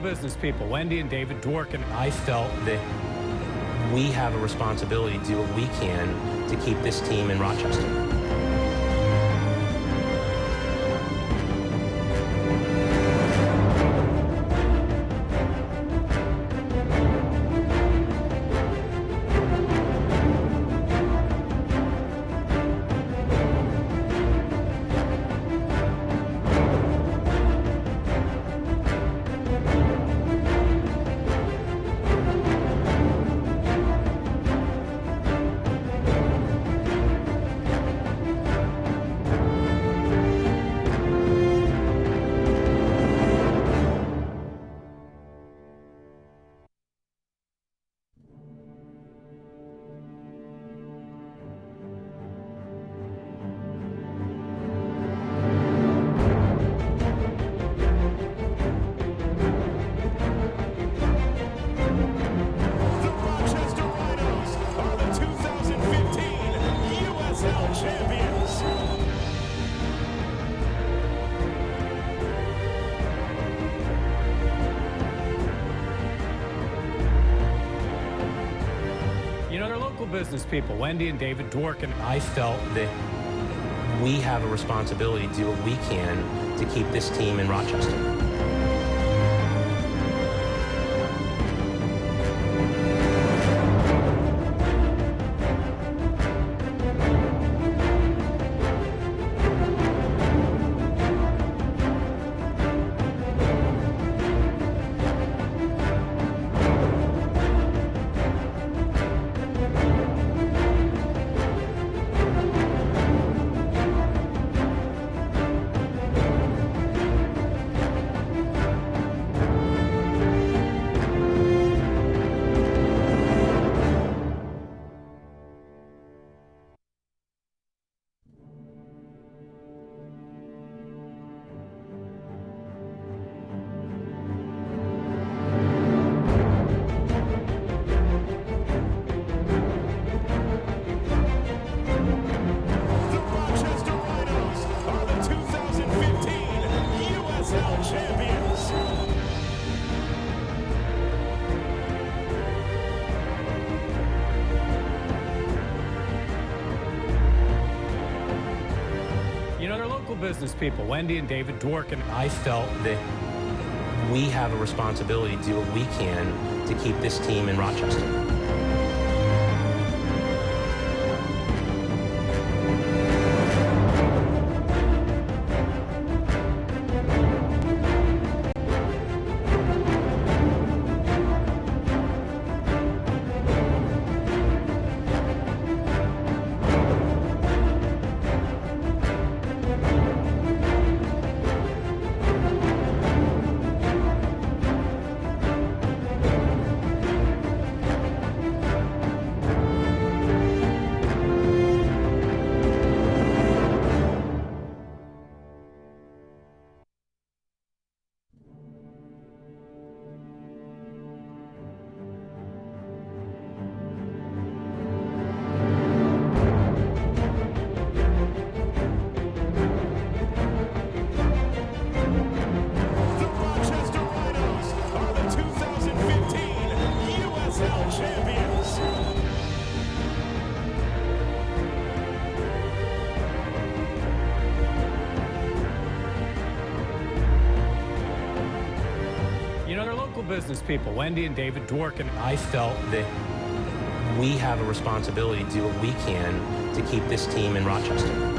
business people, Wendy and David Dworkin. I felt that we have a responsibility to do what we can to keep this team in Rochester. USL champions. You know, they're local business people, Wendy and David Dworkin. I felt that we have a responsibility to do what we can to keep this team in Rochester. You know, they're local business people, Wendy and David Dworkin. I felt that we have a responsibility to do what we can to keep this team in Rochester. You know, they're local business people, Wendy and David Dworkin. I felt that we have a responsibility to do what we can to keep this team in Rochester.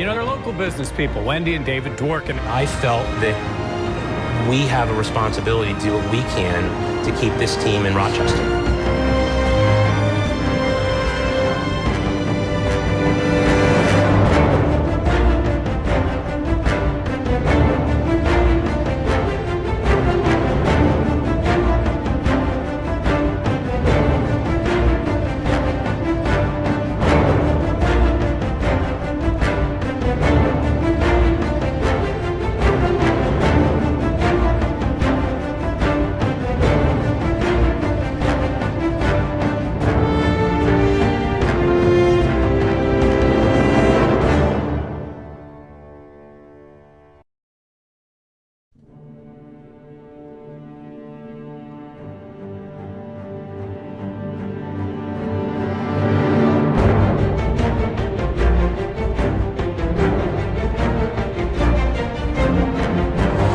You know, they're local business people, Wendy and David Dworkin. I felt that we have a responsibility to do what we can to keep this team in Rochester.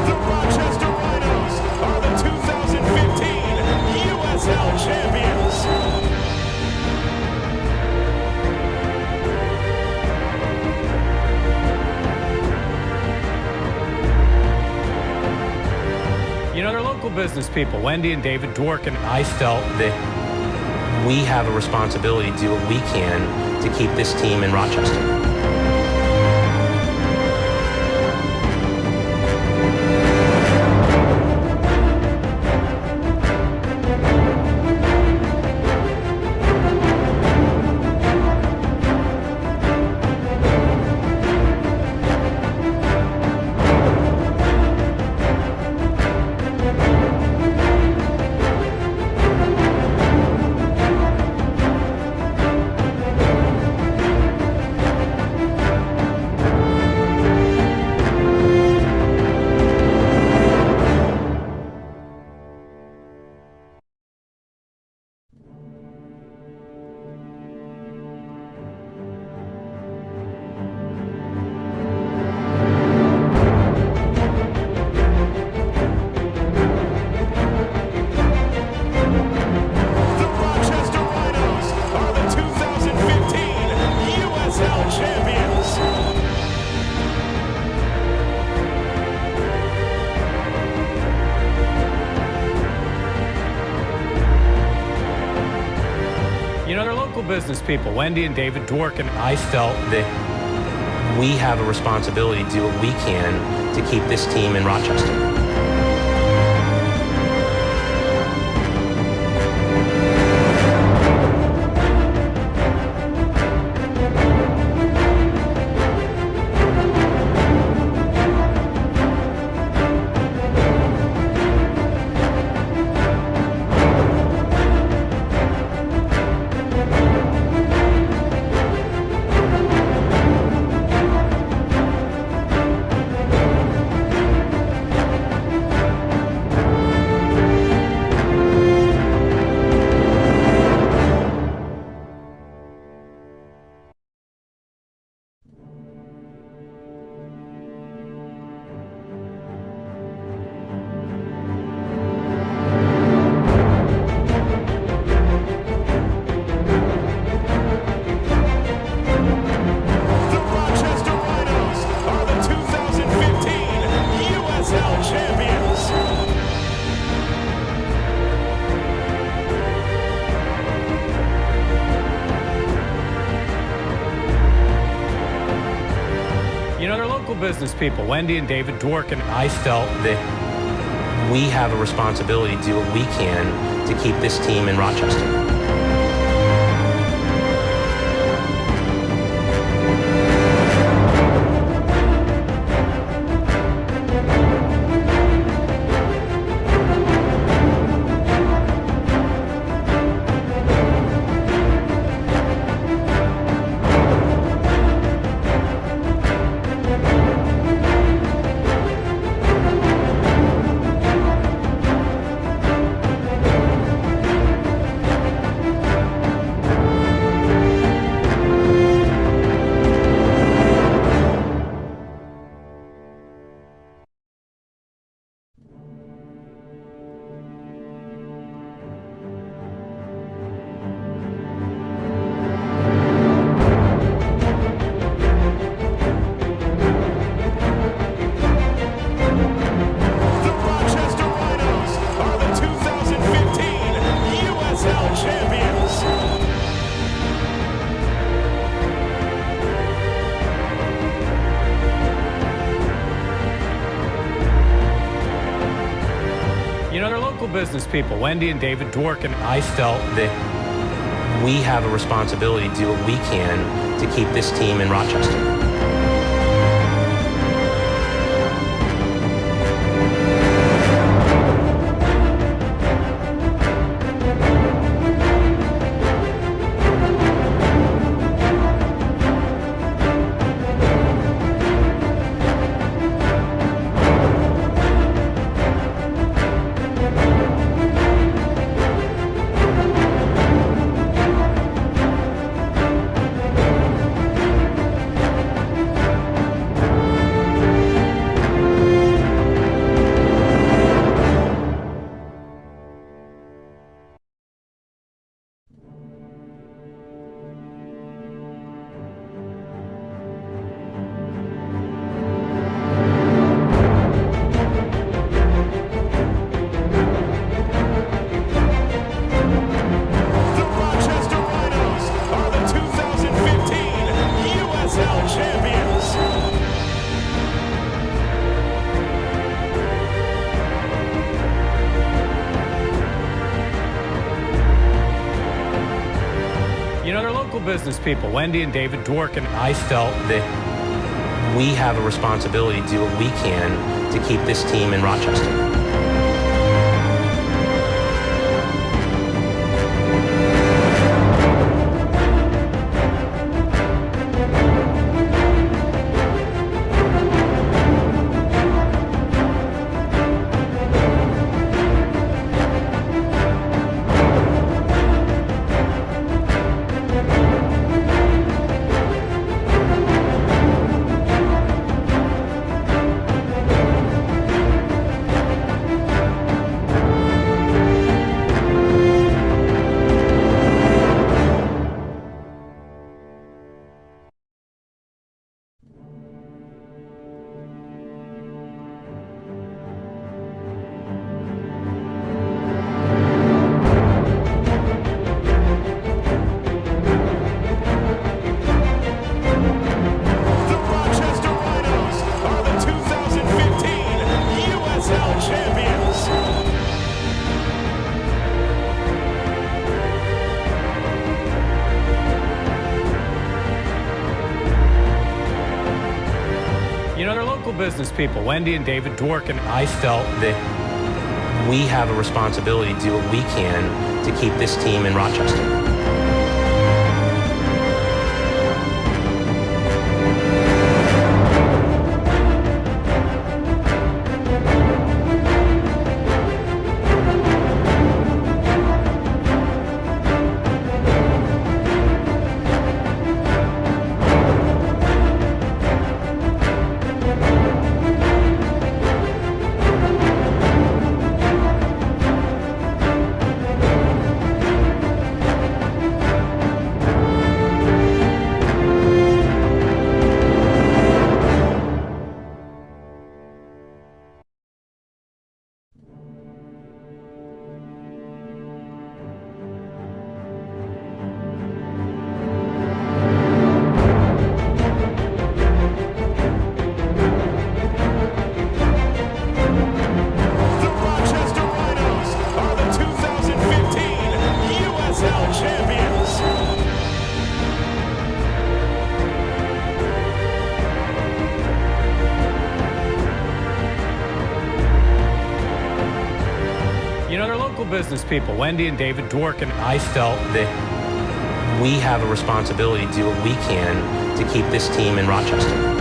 The Rochester Rhinos are the 2015 USL champions. You know, they're local business people, Wendy and David Dworkin. I felt that we have a responsibility to do what we can to keep this team in Rochester. The Rochester Rhinos are the 2015 USL champions. You know, they're local business people, Wendy and David Dworkin. I felt that we have a responsibility to do what we can to keep this team in Rochester. The Rochester Rhinos are the 2015 USL champions. You know, they're local business people, Wendy and David Dworkin. I felt that we have a responsibility to do what we can to keep this team in Rochester. business people, Wendy and David Dworkin. I felt that we have a responsibility to do what we can to keep this team in Rochester. USL champions. You know, they're local business people, Wendy and David Dworkin. I felt that we have a responsibility to do what we can to keep this team in Rochester. You know, they're local business people, Wendy and David Dworkin. I felt that we have a responsibility to do what we can to keep this team in Rochester. You know, they're local business people, Wendy and David Dworkin. I felt that we have a responsibility to do what we can to keep this team in Rochester.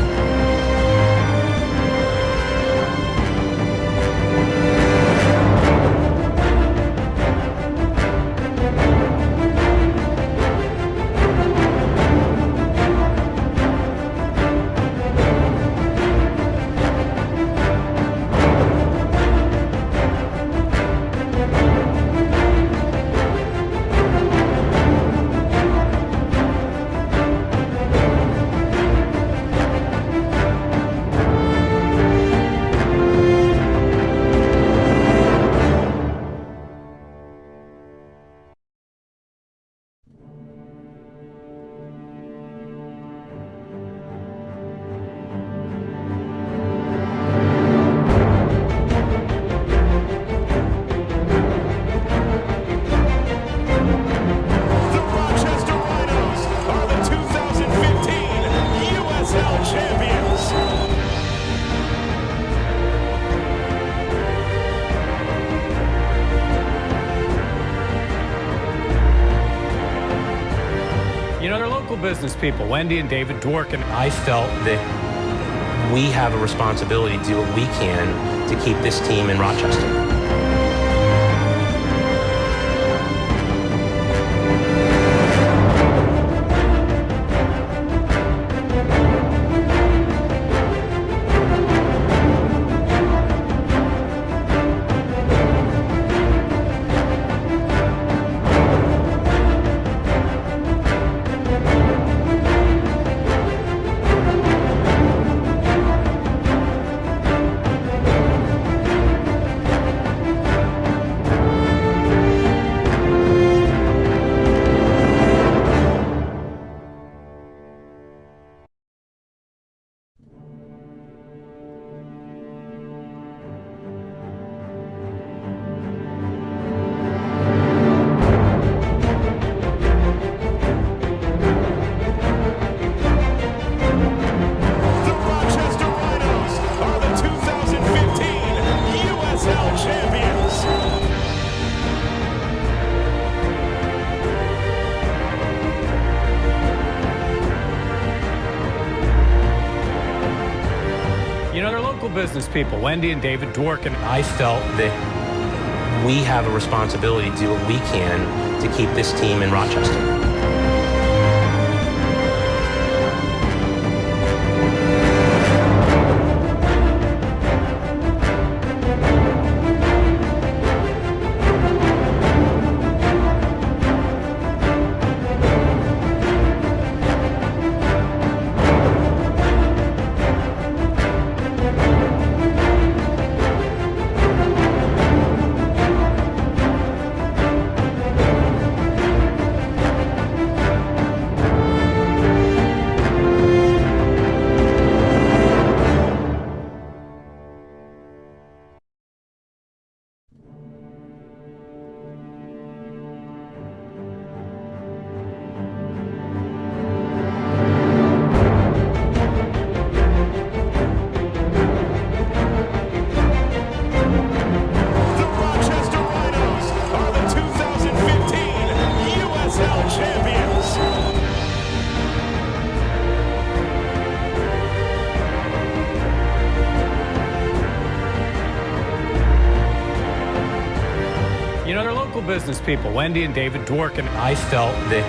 business people, Wendy and David Dworkin. I felt that we have a responsibility to do what we can to keep this team in Rochester. The Rochester Rhinos are the 2015 USL champions. You know, they're local business people, Wendy and David Dworkin. I felt that we have a responsibility to do what we can to keep this team in Rochester. The Rochester Rhinos are the 2015 USL champions. You know, they're local business people, Wendy and David Dworkin. I felt that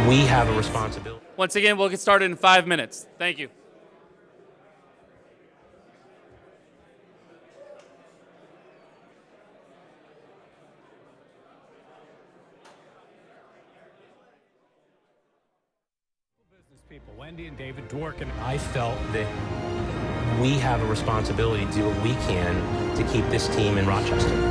we have a responsibility. Once again, we'll get started in 5 minutes. Thank you. Business people, Wendy and David Dworkin. I felt that we have a responsibility to do what we can to keep this team in Rochester.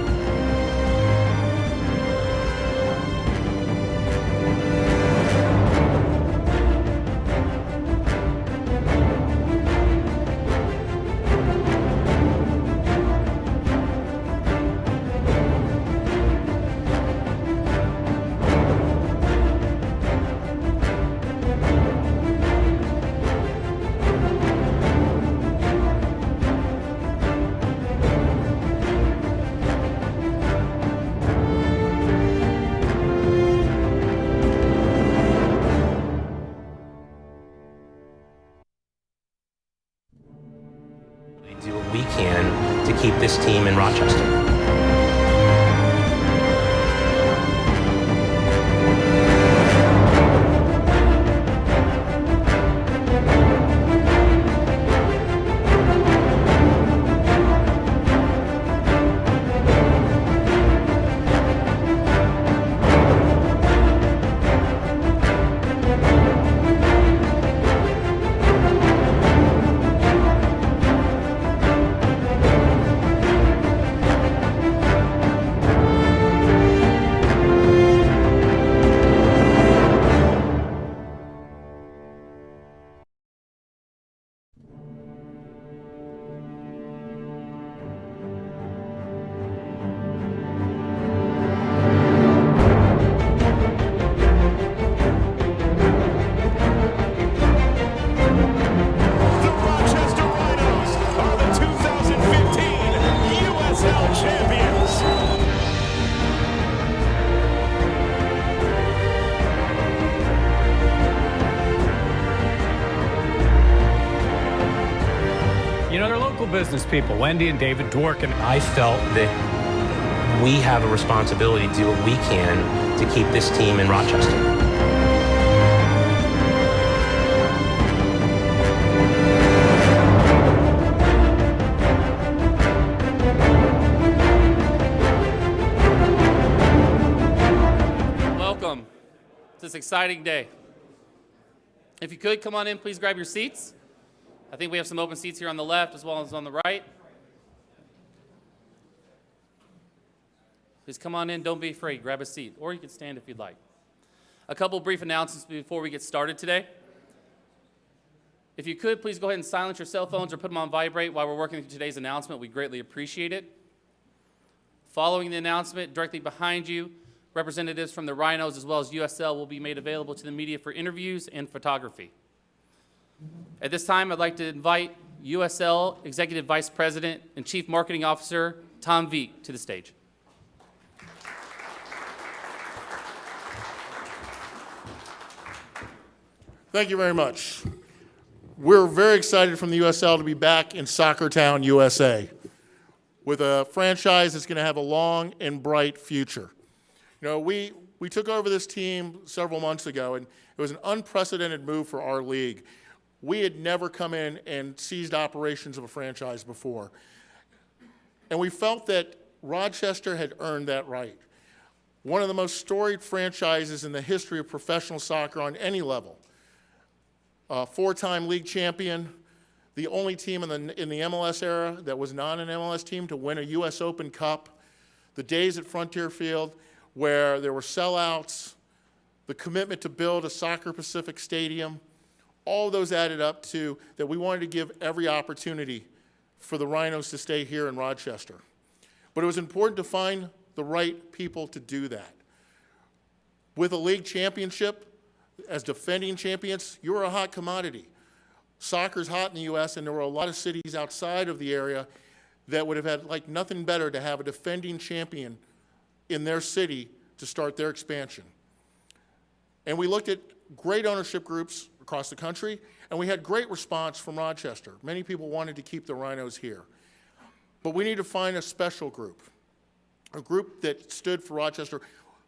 Do what we can to keep this team in Rochester. You know, they're local business people, Wendy and David Dworkin. I felt that we have a responsibility to do what we can to keep this team in Rochester. Welcome to this exciting day. If you could, come on in, please grab your seats. I think we have some open seats here on the left as well as on the right. Please come on in, don't be afraid, grab a seat, or you can stand if you'd like. A couple brief announcements before we get started today. If you could, please go ahead and silence your cell phones or put them on vibrate while we're working through today's announcement. We greatly appreciate it. Following the announcement, directly behind you, representatives from the Rhinos as well as USL will be made available to the media for interviews and photography. At this time, I'd like to invite USL Executive Vice President and Chief Marketing Officer Tom Veek to the stage. Thank you very much. We're very excited from the USL to be back in Soccer Town, USA, with a franchise that's going to have a long and bright future. You know, we took over this team several months ago, and it was an unprecedented move for our league. We had never come in and seized operations of a franchise before. And we felt that Rochester had earned that right. One of the most storied franchises in the history of professional soccer on any level. A four-time league champion, the only team in the MLS era that was not an MLS team to win a US Open Cup, the days at Frontier Field where there were sellouts, the commitment to build a Soccer Pacific stadium, all of those added up to that we wanted to give every opportunity for the Rhinos to stay here in Rochester. But it was important to find the right people to do that. With a league championship, as defending champions, you were a hot commodity. Soccer's hot in the U.S., and there were a lot of cities outside of the area that would have had like nothing better to have a defending champion in their city to start their expansion. And we looked at great ownership groups across the country, and we had great response from Rochester. Many people wanted to keep the Rhinos here. But we need to find a special group, a group that stood for Rochester.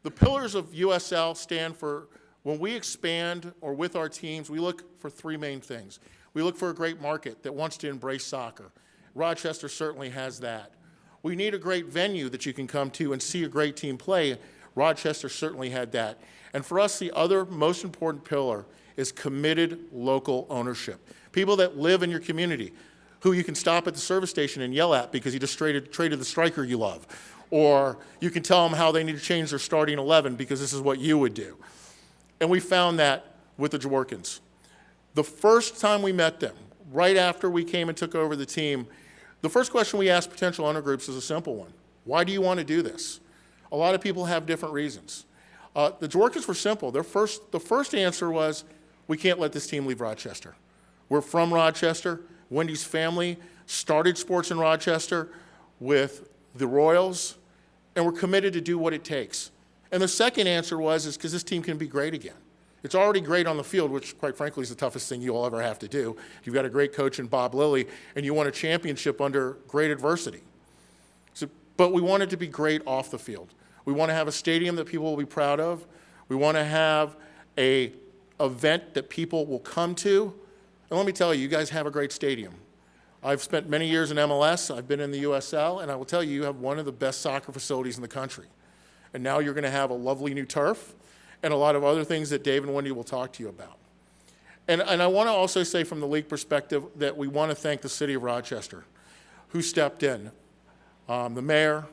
The pillars of USL stand for, when we expand or with our teams, we look for three main things. We look for a great market that wants to embrace soccer. Rochester certainly has that. We need a great venue that you can come to and see a great team play. Rochester certainly had that. And for us, the other most important pillar is committed local ownership. People that live in your community, who you can stop at the service station and yell at because you just traded the striker you love. Or you can tell them how they need to change their starting 11 because this is what you would do. And we found that with the Dworkins. The first time we met them, right after we came and took over the team, the first question we asked potential owner groups is a simple one. Why do you want to do this? A lot of people have different reasons. The Dworkins were simple. The first answer was, we can't let this team leave Rochester. We're from Rochester. Wendy's family started sports in Rochester with the Royals, and we're committed to do what it takes. And the second answer is because this team can be great again. It's already great on the field, which quite frankly is the toughest thing you'll ever have to do. You've got a great coach in Bob Lilly, and you won a championship under great adversity. But we want it to be great off the field. We want to have a stadium that people will be proud of. We want to have an event that people will come to. And let me tell you, you guys have a great stadium. I've spent many years in MLS. I've been in the USL, and I will tell you, you have one of the best soccer facilities in the country. And now you're going to have a lovely new turf and a lot of other things that Dave and Wendy will talk to you about. And I want to also say from the league perspective that we want to thank the city of Rochester, who stepped in. The mayor,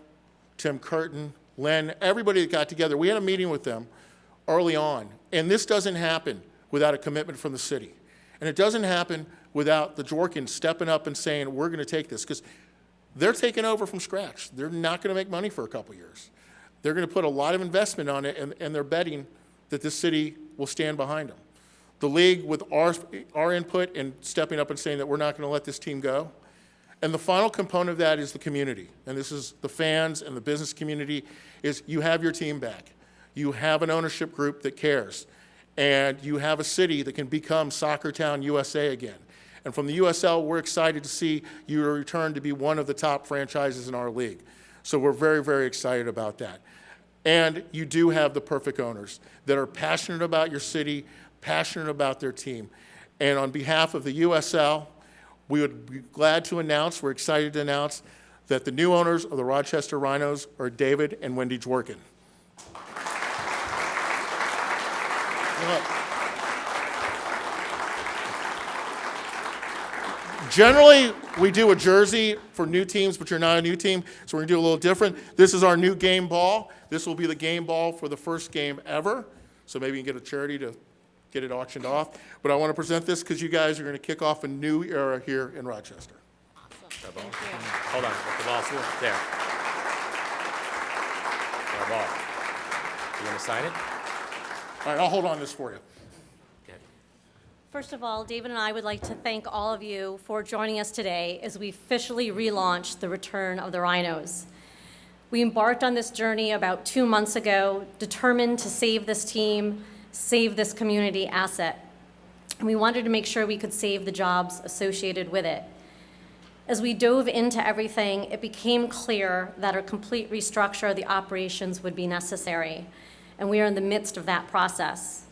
Tim Curtin, Len, everybody that got together. We had a meeting with them early on. And this doesn't happen without a commitment from the city. And it doesn't happen without the Dworkins stepping up and saying, we're going to take this. Because they're taking over from scratch. They're not going to make money for a couple years. They're going to put a lot of investment on it, and they're betting that this city will stand behind them. The league, with our input and stepping up and saying that we're not going to let this team go. And the final component of that is the community. And this is the fans and the business community, is you have your team back. You have an ownership group that cares. And you have a city that can become Soccer Town USA again. And from the USL, we're excited to see you return to be one of the top franchises in our league. So we're very, very excited about that. And you do have the perfect owners that are passionate about your city, passionate about their team. And on behalf of the USL, we would be glad to announce, we're excited to announce, that the new owners of the Rochester Rhinos are David and Wendy Dworkin. Generally, we do a jersey for new teams, but you're not a new team, so we're going to do a little different. This is our new game ball. This will be the game ball for the first game ever, so maybe you can get a charity to get it auctioned off. But I want to present this because you guys are going to kick off a new era here in Rochester. Thank you. Hold on, the ball's there. Our ball. You want to sign it? All right, I'll hold on this for you. Okay. First of all, David and I would like to thank all of you for joining us today as we officially relaunched the return of the Rhinos. We embarked on this journey about 2 months ago, determined to save this team, save this community asset. And we wanted to make sure we could save the jobs associated with it. As we dove into everything, it became clear that a complete restructure of the operations would be necessary, and we are in the midst of that process.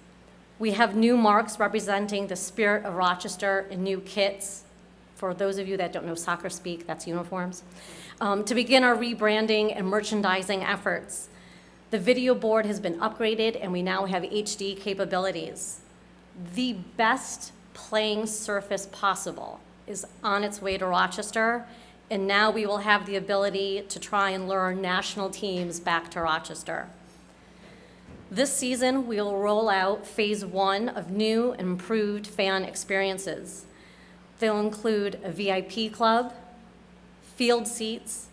We have new marks representing the spirit of Rochester and new kits. For those of you that don't know soccer speak, that's uniforms. To begin our rebranding and merchandising efforts. The video board has been upgraded and we now have HD capabilities. The best playing surface possible is on its way to Rochester, and now we will have the ability to try and lure national teams back to Rochester. This season, we will roll out phase 1 of new and improved fan experiences. They'll include a VIP club, field seats,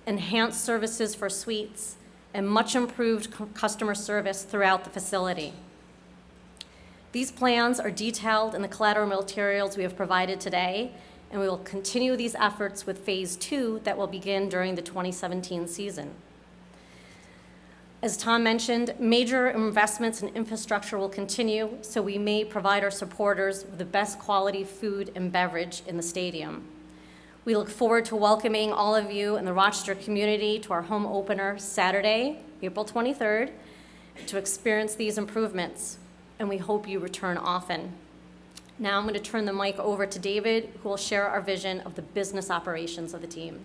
enhanced services for suites, and much improved customer service throughout the facility. These plans are detailed in the collateral materials we have provided today, and we will continue these efforts with phase 2 that will begin during the 2017 season. As Tom mentioned, major investments in infrastructure will continue, so we may provide our supporters with the best quality food and beverage in the stadium. We look forward to welcoming all of you in the Rochester community to our home opener Saturday, April 23rd, to experience these improvements, and we hope you return often. Now I'm going to turn the mic over to David, who will share our vision of the business operations of the team.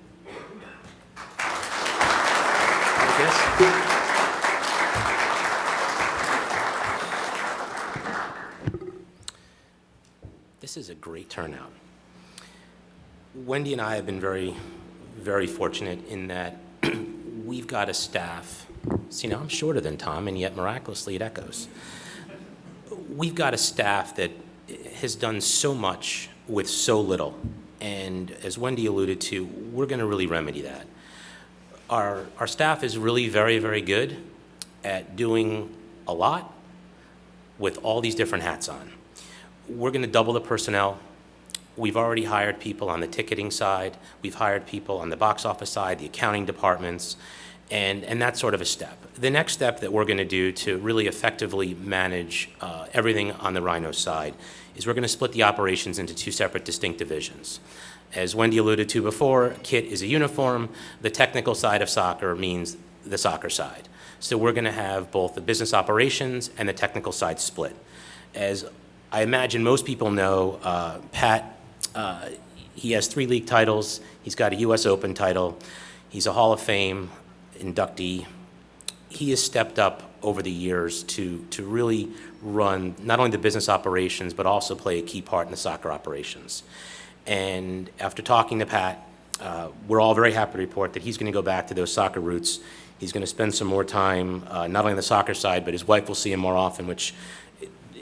This is a great turnout. Wendy and I have been very, very fortunate in that we've got a staff. See, now I'm shorter than Tom, and yet miraculously it echoes. We've got a staff that has done so much with so little, and as Wendy alluded to, we're going to really remedy that. Our staff is really very, very good at doing a lot with all these different hats on. We're going to double the personnel. We've already hired people on the ticketing side. We've hired people on the box office side, the accounting departments, and that's sort of a step. The next step that we're going to do to really effectively manage everything on the Rhino side is we're going to split the operations into 2 separate distinct divisions. As Wendy alluded to before, kit is a uniform. The technical side of soccer means the soccer side. So we're going to have both the business operations and the technical side split. As I imagine most people know, Pat, he has 3 league titles. He's got a US Open title. He's a Hall of Fame inductee. He has stepped up over the years to really run not only the business operations, but also play a key part in the soccer operations. And after talking to Pat, we're all very happy to report that he's going to go back to those soccer roots. He's going to spend some more time, not only on the soccer side, but his wife will see him more often, which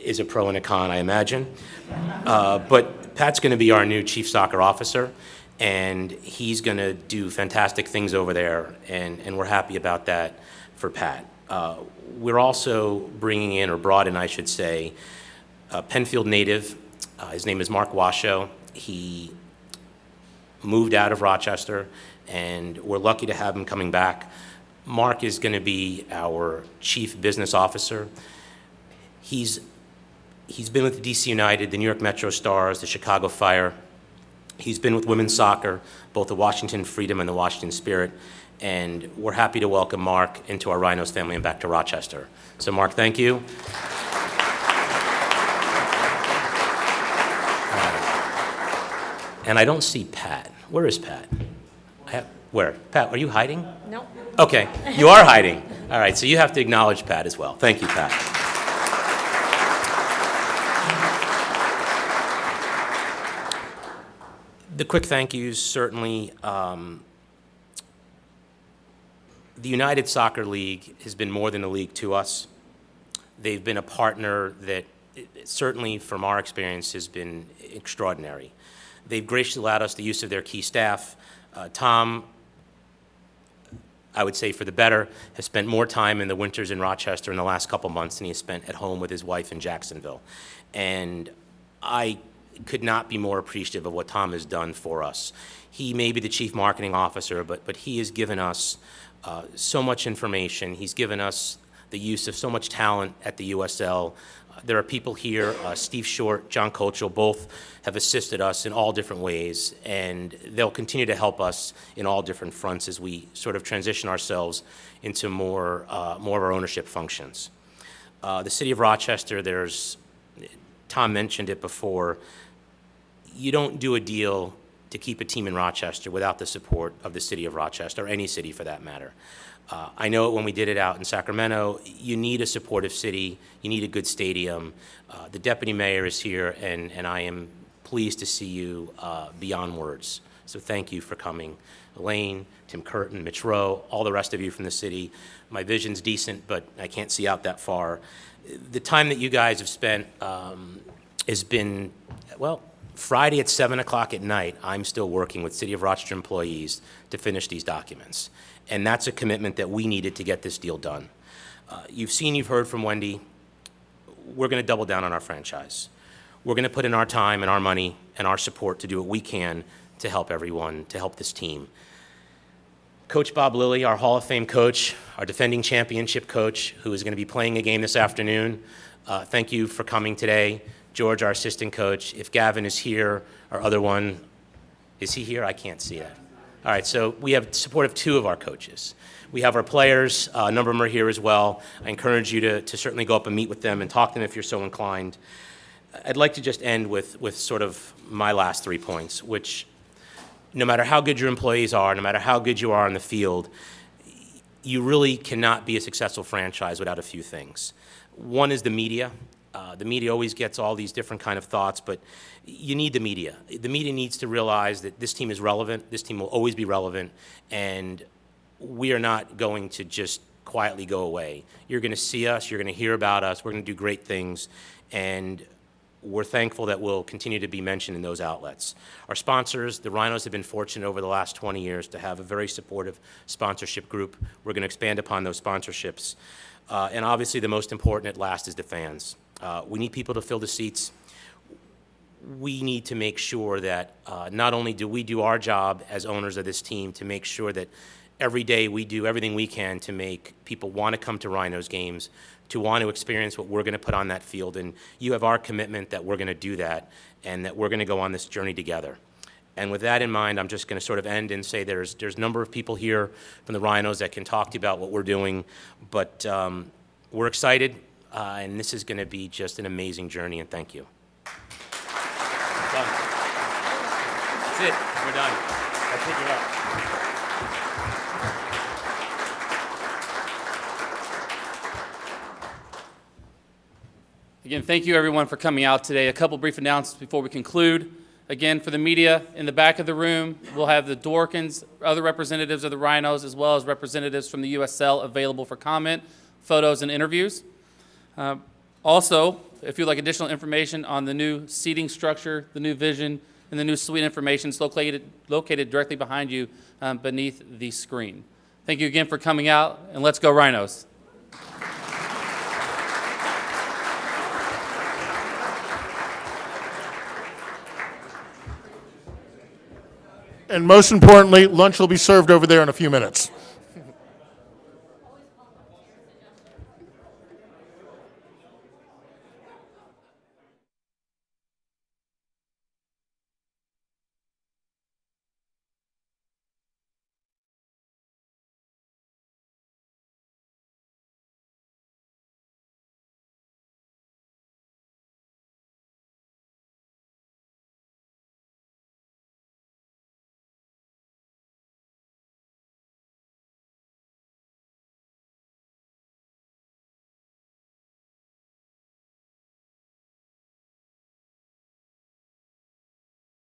is a pro and a con, I imagine. But Pat's going to be our new chief soccer officer, and he's going to do fantastic things over there, and we're happy about that for Pat. We're also bringing in, or brought in, I should say, a Penfield native. His name is Mark Washoe. He moved out of Rochester, and we're lucky to have him coming back. Mark is going to be our chief business officer. He's He's been with DC United, the New York Metro Stars, the Chicago Fire. He's been with women's soccer, both the Washington Freedom and the Washington Spirit. And we're happy to welcome Mark into our Rhinos family and back to Rochester. So Mark, thank you. And I don't see Pat. Where is Pat? Where? Pat, are you hiding? No. Okay, you are hiding. All right, so you have to acknowledge Pat as well. Thank you, Pat. The quick thank yous, certainly. The United Soccer League has been more than a league to us. They've been a partner that, certainly from our experience, has been extraordinary. They've graciously allowed us the use of their key staff. Tom, I would say for the better, has spent more time in the winters in Rochester in the last couple months than he has spent at home with his wife in Jacksonville. And I could not be more appreciative of what Tom has done for us. He may be the chief marketing officer, but he has given us so much information. He's given us the use of so much talent at the USL. There are people here, Steve Short, John Kochel, both have assisted us in all different ways, and they'll continue to help us in all different fronts as we sort of transition ourselves into more of our ownership functions. The city of Rochester, Tom mentioned it before, you don't do a deal to keep a team in Rochester without the support of the city of Rochester, or any city for that matter. I know it when we did it out in Sacramento. You need a supportive city. You need a good stadium. The deputy mayor is here, and I am pleased to see you beyond words. So thank you for coming. Elaine, Tim Curtin, Mitch Rowe, all the rest of you from the city. My vision's decent, but I can't see out that far. The time that you guys have spent has been, well, Friday at 7 o'clock at night, I'm still working with City of Rochester employees to finish these documents. And that's a commitment that we needed to get this deal done. You've heard from Wendy. We're going to double down on our franchise. We're going to put in our time and our money and our support to do what we can to help everyone, to help this team. Coach Bob Lilly, our Hall of Fame coach, our defending championship coach, who is going to be playing a game this afternoon, thank you for coming today. George, our assistant coach. If Gavin is here, our other one, is he here? I can't see that. All right, so we have support of 2 of our coaches. We have our players, a number of them are here as well. I encourage you to certainly go up and meet with them and talk to them if you're so inclined. I'd like to just end with sort of my last 3 points, which no matter how good your employees are, no matter how good you are on the field, you really cannot be a successful franchise without a few things. One is the media. The media always gets all these different kind of thoughts, but you need the media. The media needs to realize that this team is relevant, this team will always be relevant, and we are not going to just quietly go away. You're going to see us, you're going to hear about us, we're going to do great things, and we're thankful that we'll continue to be mentioned in those outlets. Our sponsors, the Rhinos, have been fortunate over the last 20 years to have a very supportive sponsorship group. We're going to expand upon those sponsorships. And obviously the most important at last is the fans. We need people to fill the seats. We need to make sure that not only do we do our job as owners of this team to make sure that every day we do everything we can to make people want to come to Rhinos games, to want to experience what we're going to put on that field. And you have our commitment that we're going to do that and that we're going to go on this journey together. And with that in mind, I'm just going to sort of end and say there's a number of people here from the Rhinos that can talk to you about what we're doing, but we're excited, and this is going to be just an amazing journey, and thank you. Done. That's it. We're done. I'll pick you up. Again, thank you everyone for coming out today. A couple brief announcements before we conclude. Again, for the media, in the back of the room, we'll have the Dworkins, other representatives of the Rhinos, as well as representatives from the USL available for comment, photos, and interviews. Also, if you'd like additional information on the new seating structure, the new vision, and the new suite information, it's located directly behind you beneath the screen. Thank you again for coming out, and let's go Rhinos. And most importantly, lunch will be served over there in a few minutes.